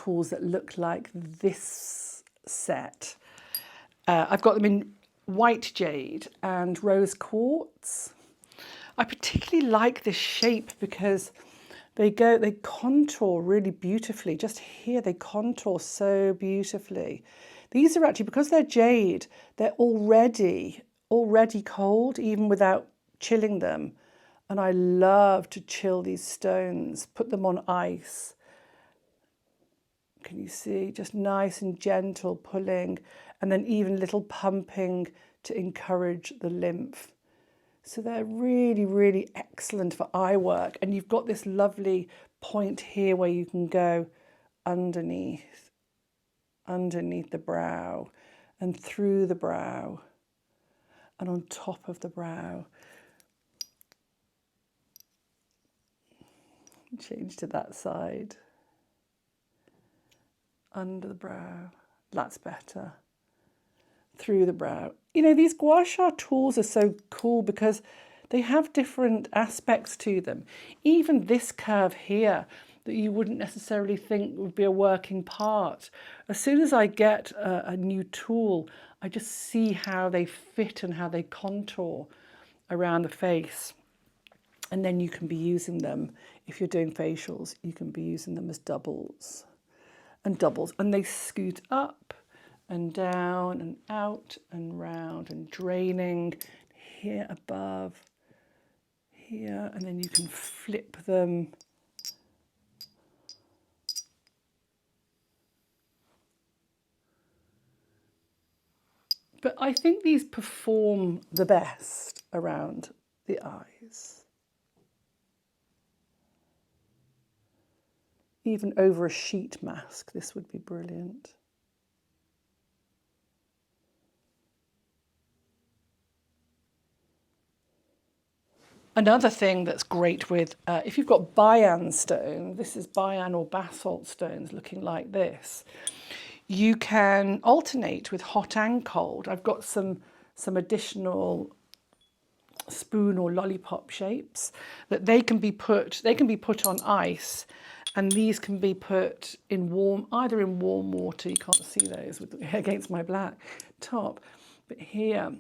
tools that look like this set. I've got them in white jade and rose quartz. I particularly like this shape because they contour really beautifully. Just here, they contour so beautifully. These are actually, because they're jade, they're already cold, even without chilling them. And I love to chill these stones, put them on ice. Can you see? Just nice and gentle pulling, and then even little pumping to encourage the lymph. So they're really, really excellent for eye work. And you've got this lovely point here where you can go underneath the brow and through the brow and on top of the brow. Change to that side. Under the brow. That's better. Through the brow. You know, these Gua Sha tools are so cool because they have different aspects to them. Even this curve here that you wouldn't necessarily think would be a working part. As soon as I get a new tool, I just see how they fit and how they contour around the face. And then you can be using them, if you're doing facials, you can be using them as doubles. And they scoot up and down and out and round and draining here above, here, and then you can flip them. But I think these perform the best around the eyes. Even over a sheet mask, this would be brilliant. Another thing that's great with, if you've got Bayan stone, this is Bayan or basalt stones looking like this, you can alternate with hot and cold. I've got some additional spoon or lollipop shapes that they can be put on ice, and these can be put in either in warm water. You can't see those against my black top, but here.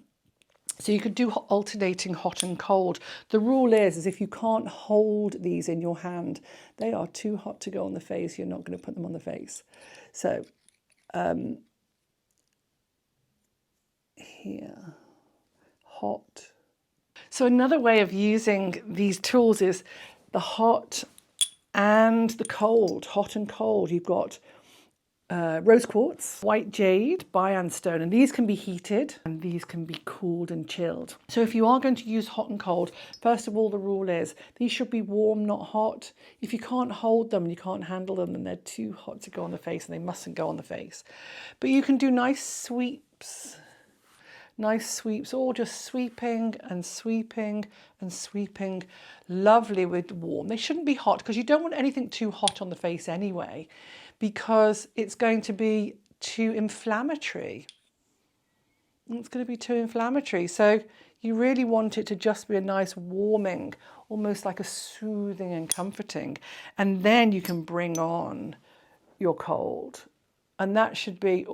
So you could do alternating hot and cold. The rule is if you can't hold these in your hand, they are too hot to go on the face. You're not going to put them on the face. So here, hot. So another way of using these tools is the hot and the cold, hot and cold. You've got rose quartz, white jade, Bayan stone, and these can be heated and these can be cooled and chilled. So if you are going to use hot and cold, first of all, the rule is these should be warm, not hot. If you can't hold them and you can't handle them, then they're too hot to go on the face and they mustn't go on the face. But you can do nice sweeps, all just sweeping and sweeping and sweeping. Lovely with warm. They shouldn't be hot because you don't want anything too hot on the face anyway, because it's going to be too inflammatory. It's going to be too inflammatory. So you really want it to just be a nice warming, almost like a soothing and comforting. And then you can bring on your cold. And that should be,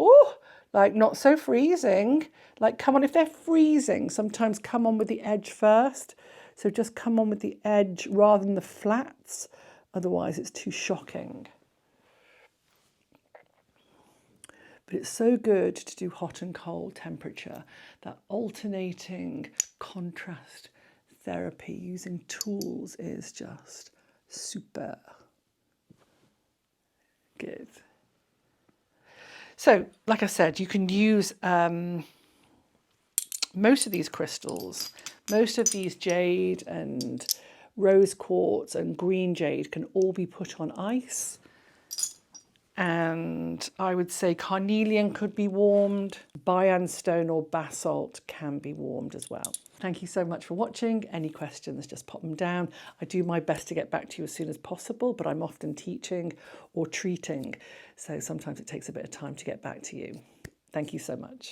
like not so freezing. Like come on, if they're freezing, sometimes come on with the edge first. So just come on with the edge rather than the flats. Otherwise it's too shocking. But it's so good to do hot and cold temperature. That alternating contrast therapy using tools is just super good. So, like I said, you can use most of these crystals, most of these jade and rose quartz and green jade can all be put on ice. And I would say carnelian could be warmed. Bayan stone or basalt can be warmed as well. Thank you so much for watching. Any questions, just pop them down. I do my best to get back to you as soon as possible, but I'm often teaching or treating. So sometimes it takes a bit of time to get back to you. Thank you so much.